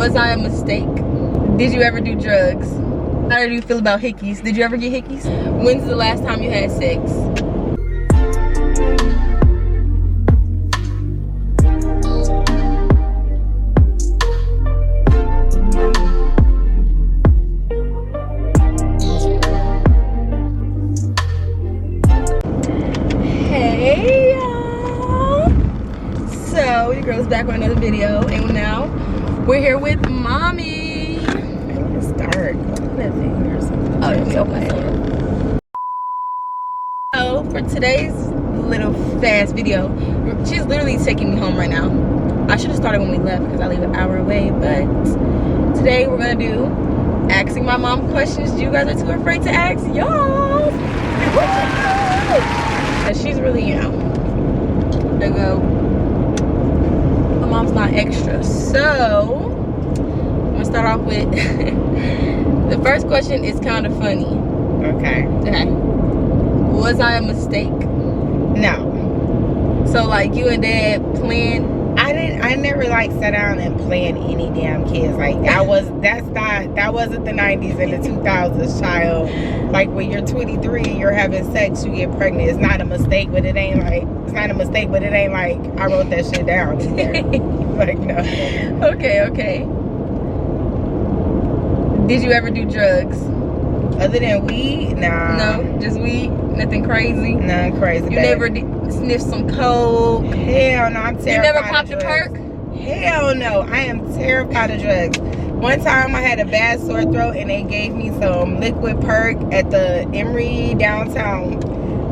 Was I a mistake? Did you ever do drugs? How do you feel about hickeys? Did you ever get hickeys? When's the last time you had sex? Hey y'all! So your girl's back with another video, and now we're here with mommy. It's dark. Oh, it's okay. So for today's little fast video, she's literally taking me home right now. I should have started when we left because I leave an hour away, but today we're gonna do asking my mom questions you guys are too afraid to ask y'all. She's really, you know, they go, my mom's not extra. So I'm gonna start off with the first question is kind of funny. Okay. Was I a mistake? No. So like you and dad planned? I never like sat down and planned any damn kids. Like that wasn't the 90s and the 2000s, child. Like when you're 23 and you're having sex, you get pregnant. It's not a mistake, but it ain't like I wrote that shit down either. Like no. Okay. Did you ever do drugs? Other than weed? Nah. No, just weed? Nothing crazy? Nothing crazy. You never sniffed some coke? Hell no, I'm terrified. You never popped a perk? Hell no, I am terrified of drugs. One time I had a bad sore throat and they gave me some liquid perk at the Emory downtown.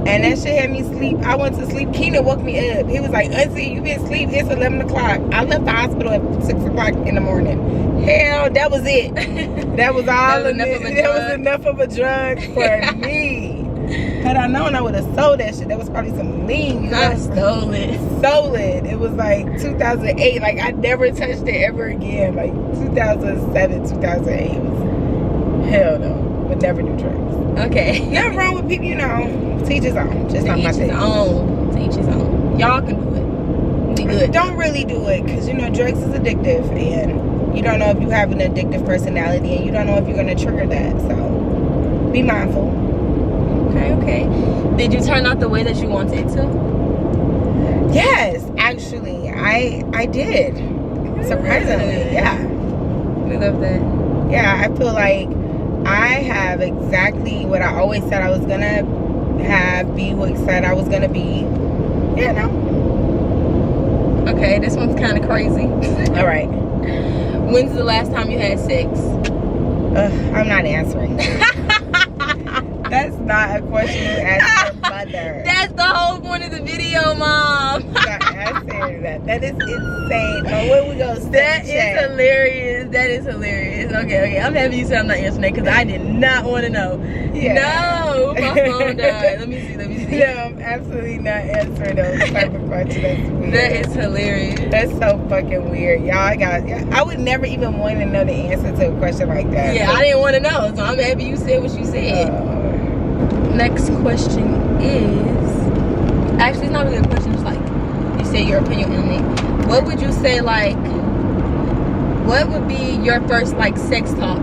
And that shit had me sleep. I went to sleep. Keenan woke me up. He was like, Auntie, you been asleep. It's 11 o'clock. I left the hospital at 6 o'clock in the morning. Hell, that was it. That was all of it. That was enough of a drug for me. Had I known, I would have sold that shit. That was probably some lean. I stole it. It was like 2008. Like I never touched it ever again. Like 2007, 2008 was hell no. Would never do drugs. Okay. Nothing wrong with people, you know. Teach his own. Just not my thing. To each his own. Y'all can do it. Be good. Don't really do it because you know drugs is addictive and you don't know if you have an addictive personality and you don't know if you're gonna trigger that. So be mindful. Okay. Did you turn out the way that you wanted to? Yes, actually, I did. Surprisingly, yeah. We love that. Yeah, I feel like I have exactly what I always said I was gonna have, be who I said I was gonna be. Yeah, no. Okay, this one's kind of crazy. All right. When's the last time you had sex? I'm not answering. That's not a question you ask your mother. That's the whole point of the video, Mom. I'm not answering that. That is insane. But when we go, that is hilarious. That is hilarious. Okay. I'm happy you said I'm not answering that because I did not want to know. Yeah. No, my phone died. Let me see. No, I'm absolutely not answering those type of questions. That's weird. That is hilarious. That's so fucking weird. Y'all, I would never even want to know the answer to a question like that. Yeah, I didn't want to know, so I'm happy you said what you said. Next question is, actually it's not really a question, it's like you say your opinion on it. What would you say, like, what would be your first like sex talk,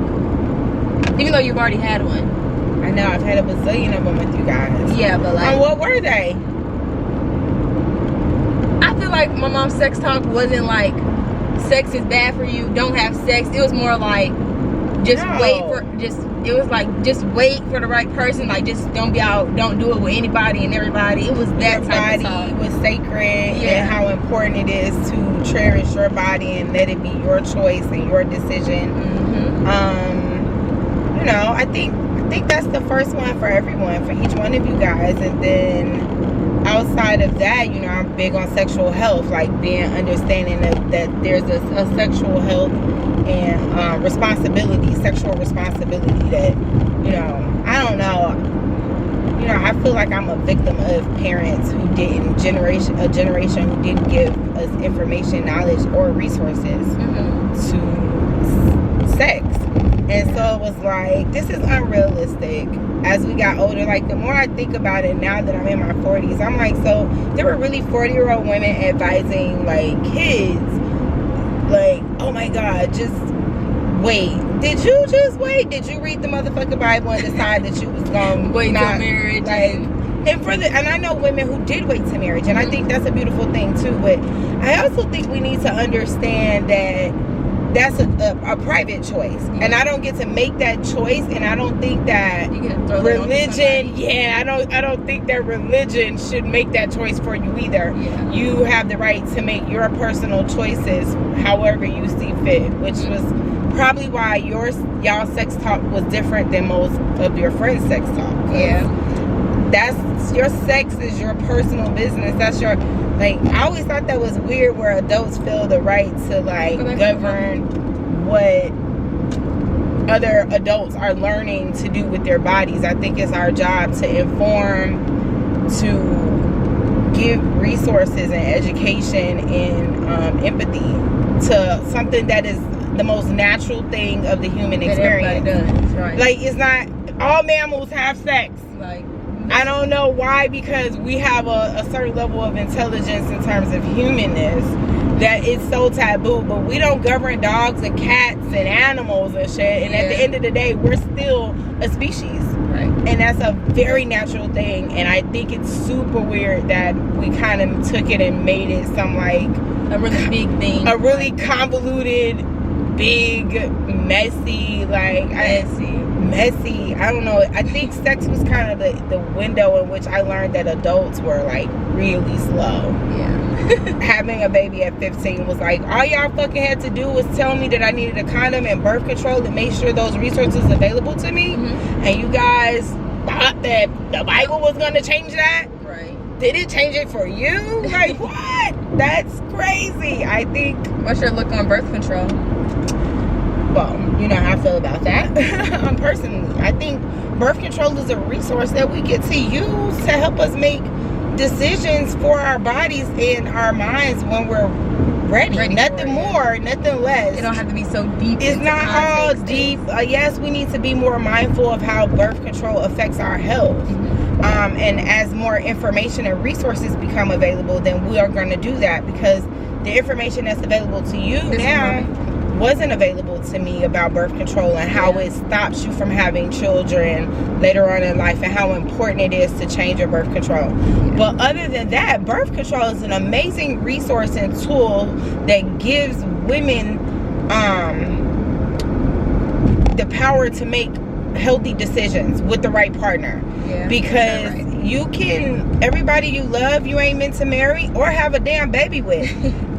even though you've already had one? I know I've had a bazillion of them with you guys. Yeah, but like, and what were they? I feel like my mom's sex talk wasn't like sex is bad for you, don't have sex. It was more like just wait for the right person. Like just don't be out, don't do it with anybody and everybody. It was that type of talk. Your body was sacred, and how important it is to cherish your body and let it be your choice and your decision. You know, I think that's the first one for everyone, for each one of you guys. And then outside of that, you know, I'm big on sexual health, like being understanding that there's a sexual health and sexual responsibility that, you know, I don't know. You know, I feel like I'm a victim of parents who didn't, a generation who didn't give us information, knowledge, or resources to sex. And so it was like, this is unrealistic. As we got older, like the more I think about it now that I'm in my 40s, I'm like, so there were really 40-year-old women advising like kids, like, oh my God, just wait. Did you just wait? Did you read the motherfucking Bible and decide that you was gonna wait till marriage? And I know women who did wait to marriage, and I think that's a beautiful thing too. But I also think we need to understand that that's a private choice, and I don't get to make that choice. And I don't think that religion, I don't think that religion should make that choice for you either. Yeah. You have the right to make your personal choices however you see fit, which was probably why y'all sex talk was different than most of your friends' sex talk. Yeah. That's your sex is your personal business. That's your, like, I always thought that was weird where adults feel the right to like govern what other adults are learning to do with their bodies. I think it's our job to inform, to give resources and education and empathy to something that is the most natural thing of the human experience. Does, right. Like, it's not all mammals have sex. Like, I don't know why, because we have a certain level of intelligence in terms of humanness that it's so taboo. But we don't govern dogs and cats and animals and shit. And at the end of the day, we're still a species. Right. And that's a very natural thing. And I think it's super weird that we kind of took it and made it some like a really big thing. A really convoluted, big, messy, like messy. I don't know. I think sex was kind of the window in which I learned that adults were like really slow. Yeah. Having a baby at 15 was like, all y'all fucking had to do was tell me that I needed a condom and birth control and make sure those resources available to me. Mm-hmm. And you guys thought that the Bible was going to change that? Right. Did it change it for you? Like, what? That's crazy. I think. What's your look on birth control? Well, you know how I feel about that. Personally, I think birth control is a resource that we get to use to help us make decisions for our bodies and our minds when we're ready. Nothing more, nothing less. It don't have to be so deep. It's not all deep. Yes, we need to be more mindful of how birth control affects our health. Mm-hmm. And as more information and resources become available, then we are going to do that, because the information that's available to you now wasn't available to me about birth control and how it stops you from having children later on in life and how important it is to change your birth control. But other than that, birth control is an amazing resource and tool that gives women the power to make healthy decisions with the right partner. Because you can, everybody you love, you ain't meant to marry or have a damn baby with.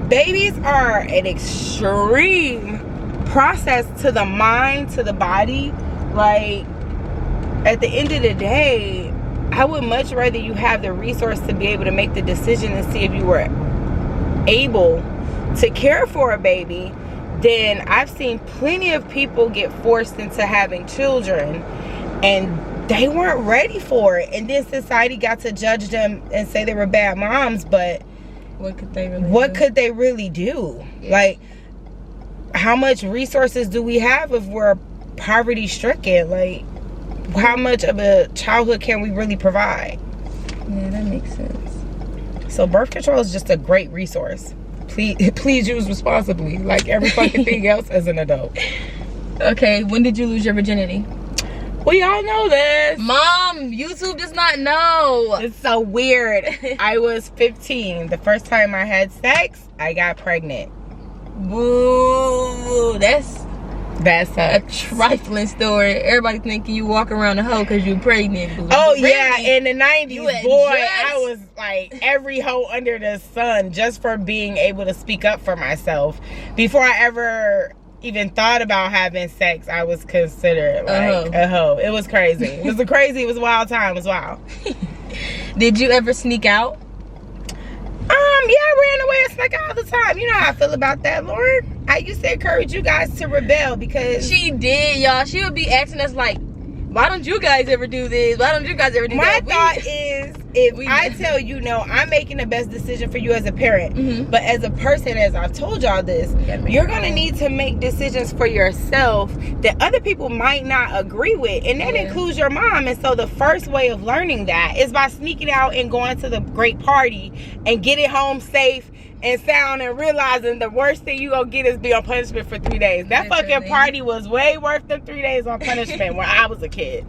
Babies are an extreme process to the mind, to the body. Like, at the end of the day, I would much rather you have the resource to be able to make the decision and see if you were able to care for a baby than I've seen plenty of people get forced into having children and they weren't ready for it. And then society got to judge them and say they were bad moms, but what could they really do? Like, how much resources do we have if we're poverty stricken? Like, how much of a childhood can we really provide? Yeah, that makes sense. So birth control is just a great resource. Please use responsibly, like every fucking thing else as an adult. Okay, when did you lose your virginity? We all know this. Mom, YouTube does not know. It's so weird. I was 15. The first time I had sex, I got pregnant. Boo. That's a trifling story. Everybody thinking you walk around the hoe because you pregnant. Oh, yeah. In the 90s, boy, I was like every hoe under the sun just for being able to speak up for myself. Before I ever even thought about having sex, I was considered like a hoe. It was crazy. It was a wild time. It was wild. Did you ever sneak out? Yeah, I ran away and snuck out all the time. You know how I feel about that, Lord. I used to encourage you guys to rebel because she did, y'all. She would be asking us like, why don't you guys ever do this? Why don't you guys ever do that? My thought is, if I tell you no, I'm making the best decision for you as a parent. Mm-hmm. But as a person, as I've told y'all this, you're going to need to make decisions for yourself that other people might not agree with. And that includes your mom. And so the first way of learning that is by sneaking out and going to the great party and getting home safe and sound and realizing the worst thing you gonna get is be on punishment for 3 days. That fucking party was way worth the 3 days on punishment when I was a kid.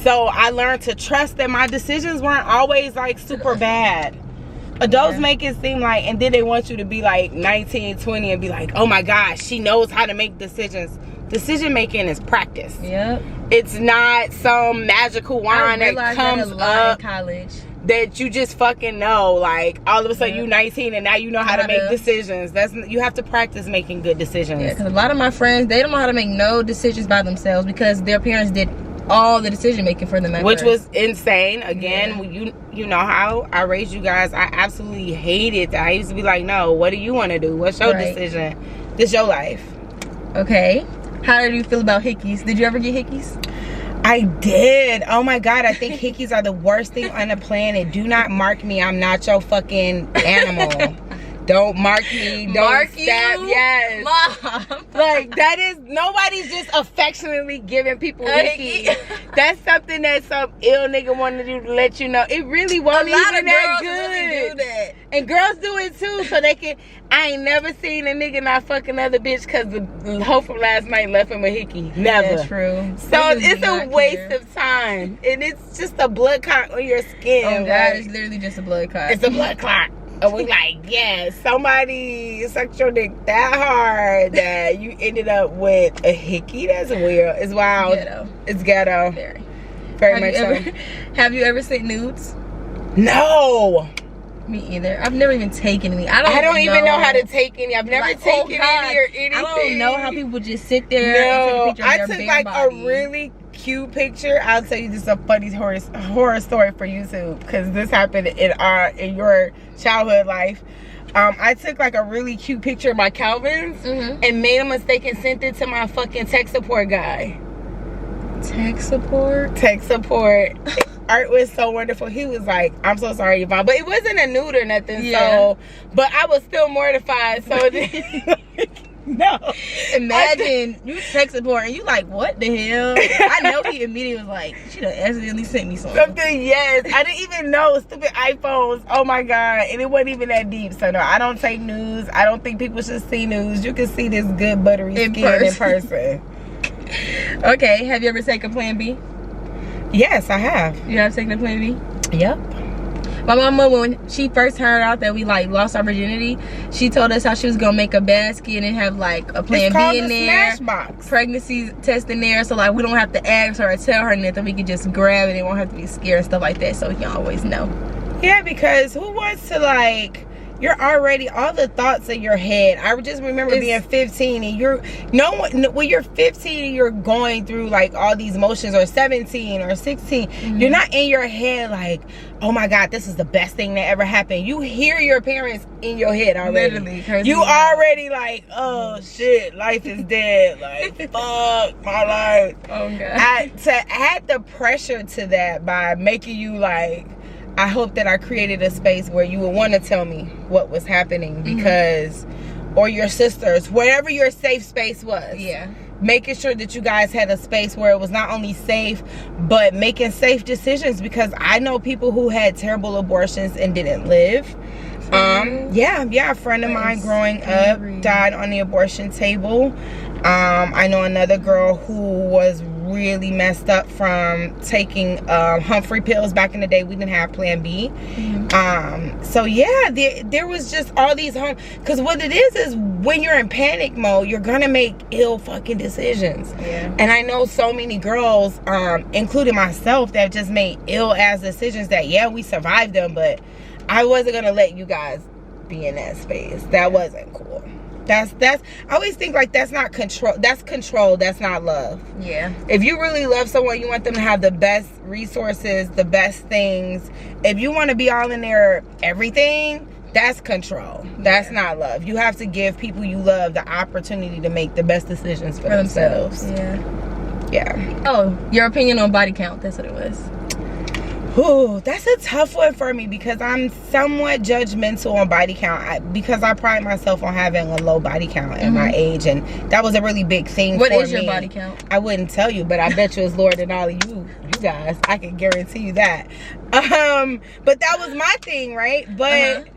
So I learned to trust that my decisions weren't always like super bad. Adults make it seem like, and then they want you to be like 19, 20 and be like, oh my gosh, she knows how to make decisions. Decision making is practice. Yep. It's not some magical wand that comes up in college. That you just fucking know. Like all of a sudden you 19 and now you know how to make decisions. You have to practice making good decisions. Yeah, because a lot of my friends, they don't know how to make no decisions by themselves because their parents did all the decision making for them, which was insane. Again, you know how I raised you guys. I absolutely hated that. I used to be like, no, what do you want to do? What's your decision? This is your life. Okay. How do you feel about hickeys? Did you ever get hickeys? I did. Oh my God, I think hickeys are the worst thing on the planet. Do not mark me. I'm not your fucking animal. Don't mark me. Don't mark stab. You? Yes. Mom. Like, that is, nobody's just affectionately giving people hickeys. That's something that some ill nigga wanted to do to let you know. It really wasn't even that good. Really do that. And girls do it too, so they can. I ain't never seen a nigga not fuck another bitch because the hoe from last night left him a hickey. Never. That's true. So it's a waste of time. And it's just a blood clot on your skin. Oh God, it's literally just a blood clot. It's a blood clot. And we like, yeah, somebody sucked your dick that hard that you ended up with a hickey. That's weird. It's wild. Ghetto. It's ghetto. Very much so. Have you ever sent nudes? No. Me either. I've never even taken any. I don't even know how to take any. I've never taken any or anything. I don't know how people just sit there and take a picture of I their took bare like body. a really cute picture. I'll tell you just a funny horror story for YouTube because this happened in your childhood life. I took like a really cute picture of my Calvins and made a mistake and sent it to my fucking tech support guy. Tech support? Tech support. Art was so wonderful. He was like, I'm so sorry, Yvonne. But it wasn't a nude or nothing. Yeah. So, but I was still mortified. So, no. Imagine you tech support and you like, what the hell? I know he immediately was like, she done accidentally sent me something. Yes. I didn't even know. Stupid iPhones. Oh my God. And it wasn't even that deep. So, no, I don't take nudes. I don't think people should see nudes. You can see this good buttery skin in person. Okay. Have you ever taken Plan B? Yes, I have. You have taken a Plan B? Yep. My mama, when she first heard out that we like lost our virginity, she told us how she was gonna make a basket and have like a Plan B in there, Smashbox. pregnancy test in there, so like we don't have to ask her or tell her nothing. We can just grab it and won't have to be scared and stuff like that. So we can always know. Yeah, because who wants to like? You're already all the thoughts in your head. I just remember being 15 and when you're 15 and you're going through like all these emotions, or 17 or 16, you're not in your head like, oh my God, this is the best thing that ever happened. You hear your parents in your head already. Literally, you already like, oh shit, life is dead. Like, fuck my life. Oh God. To add the pressure to that by making you like, I hope that I created a space where you would want to tell me what was happening because, or your sisters, wherever your safe space was. Yeah. Making sure that you guys had a space where it was not only safe, but making safe decisions, because I know people who had terrible abortions and didn't live. Yeah, a friend of mine growing up died on the abortion table. I know another girl who was really messed up from taking Humphrey pills. Back in the day, we didn't have Plan B. So yeah, there was just all these because what it is when you're in panic mode, you're gonna make ill fucking decisions. Yeah. And I know so many girls, including myself, that just made ill ass decisions that we survived them, but I wasn't gonna let you guys be in that space. That wasn't cool. That's I always think like that's not control. That's control. That's not love. Yeah. If you really love someone, you want them to have the best resources, the best things. If you want to be all in their everything, that's control. That's not love. You have to give people you love the opportunity to make the best decisions for themselves. Yeah. Oh, your opinion on body count. That's what it was. Ooh, that's a tough one for me because I'm somewhat judgmental on body count because I pride myself on having a low body count at my age, and that was a really big thing for me. What is your body count? I wouldn't tell you, but I bet you it's lower than all of you guys. I can guarantee you that. But that was my thing, right? But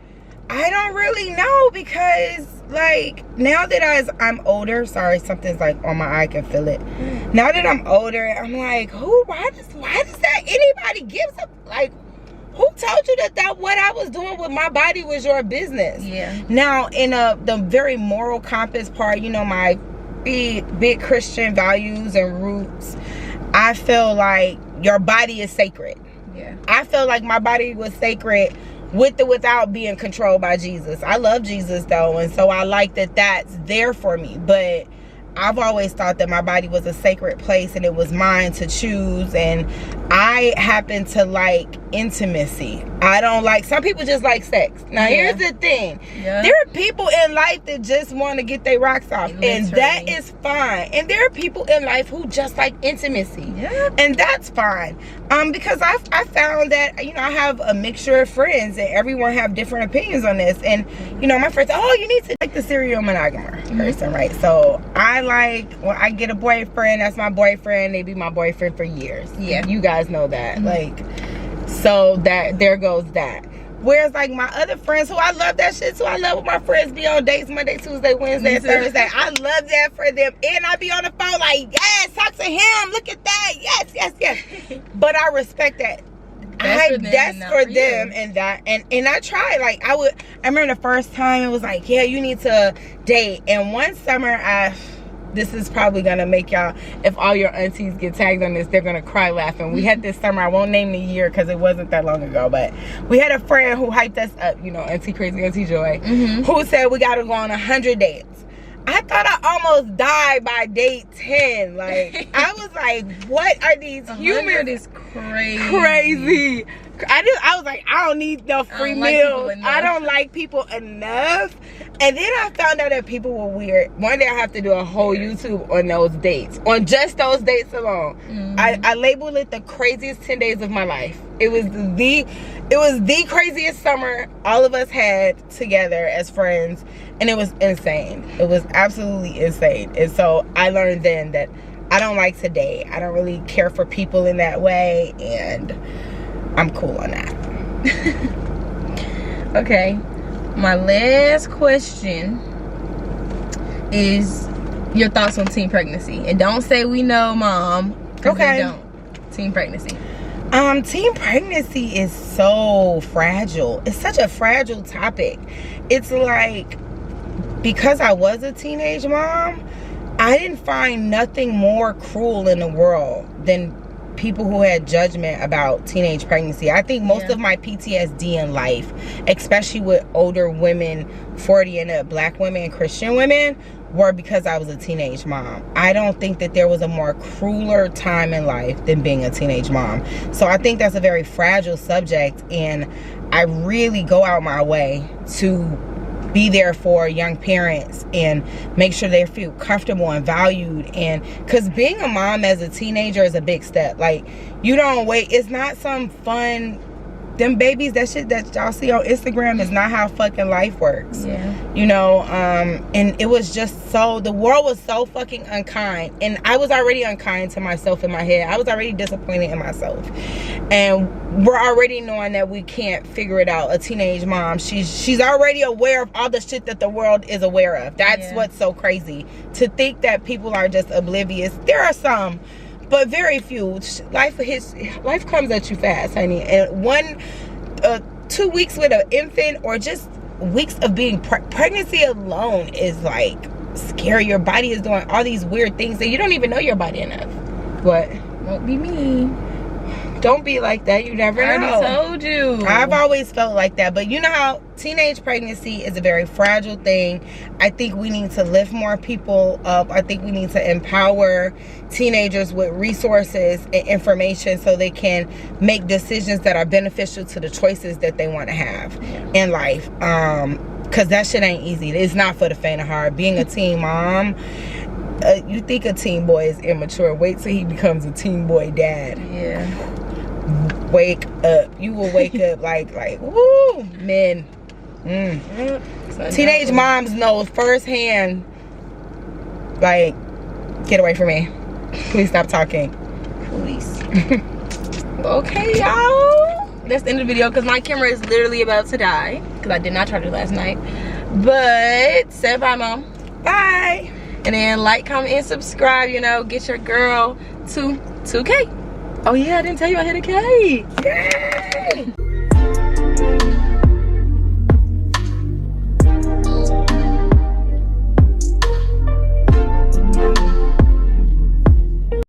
I don't really know, because like now that I'm older, sorry, something's like on my eye, I can feel it. Now that I'm older, I'm like, why does that anybody gives up? Like, who told you that what I was doing with my body was your business? Yeah. Now, in the very moral compass part, you know, my big Christian values and roots, I feel like your body is sacred. Yeah. I feel like my body was sacred with or without being controlled by Jesus. I love Jesus though, and so I like that that's there for me. But I've always thought that my body was a sacred place and it was mine to choose, and I happen to like intimacy. I don't like, some people just like sex. Now here's the thing. There are people in life that just want to get their rocks off, and that is fine. And there are people in life who just like intimacy, and that's fine. Because I found that, you know, I have a mixture of friends and everyone have different opinions on this. And you know, my friends, oh, you need to like the serial monogamer person, right? So I like, when I get a boyfriend, that's my boyfriend, they be my boyfriend for years. Yeah, you guys know that. Like, so that there goes that. Whereas like my other friends, who I love that shit too. I love when my friends be on dates Monday, Tuesday, Wednesday, Thursday. I love that for them. And I be on the phone like, yes, talk to him, look at that, yes. But I respect that. That's for them, and I try. Like I remember the first time it was like, yeah, you need to date. And one summer this is probably gonna make y'all, if all your aunties get tagged on this, they're gonna cry laughing. We had this summer, I won't name the year because it wasn't that long ago, but we had a friend who hyped us up, you know, Auntie Crazy, Auntie Joy, who said we gotta go on 100 dates. I thought I almost died by date 10. Like, I was like, what are these humans? Is crazy. I was like, I don't need no free meals. I don't like people enough. And then I found out that people were weird. One day I have to do a whole YouTube on those dates, on just those dates alone. I labeled it the craziest 10 days of my life. It was the craziest summer all of us had together as friends, and it was insane. It was absolutely insane. And so I learned then that I don't like to date. I don't really care for people in that way, and I'm cool on that. Okay, my last question is your thoughts on teen pregnancy. And don't say we know, Mom. Okay. Don't. Teen pregnancy. Teen pregnancy is so fragile. It's such a fragile topic. It's like, because I was a teenage mom, I didn't find nothing more cruel in the world than people who had judgment about teenage pregnancy. I think most of my PTSD in life, especially with older women, 40 and up, black women and Christian women, were because I was a teenage mom. I don't think that there was a more crueler time in life than being a teenage mom. So I think that's a very fragile subject, and I really go out my way to be there for young parents and make sure they feel comfortable and valued. And because being a mom as a teenager is a big step. Like, you don't wait. It's not some fun, them babies, that shit that y'all see on Instagram is not how fucking life works. You know, and it was just so, the world was so fucking unkind, and I was already unkind to myself in my head. I was already disappointed in myself, and we're already knowing that we can't figure it out. A teenage mom, she's already aware of all the shit that the world is aware of. That's what's so crazy, to think that people are just oblivious. There are some, but very few. Life comes at you fast, honey. And 2 weeks with an infant, or just weeks of being pregnancy alone is like scary. Your body is doing all these weird things that you don't even know your body enough. What? Won't be me. Don't be like that. You never know. I already told you. I've always felt like that. But you know how teenage pregnancy is a very fragile thing. I think we need to lift more people up. I think we need to empower teenagers with resources and information so they can make decisions that are beneficial to the choices that they want to have in life. Because that shit ain't easy. It's not for the faint of heart. Being a teen mom, you think a teen boy is immature. Wait till he becomes a teen boy dad. Wake up. You will wake up like woo, men. Teenage moms know firsthand, like, get away from me. Please stop talking. Please. Okay, y'all. that's the end of the video because my camera is literally about to die because I did not charge it last night. But say bye, Mom. Bye. And then like, comment, and subscribe. You know, get your girl to 2K. Oh yeah, I didn't tell you I hit a K. Yay!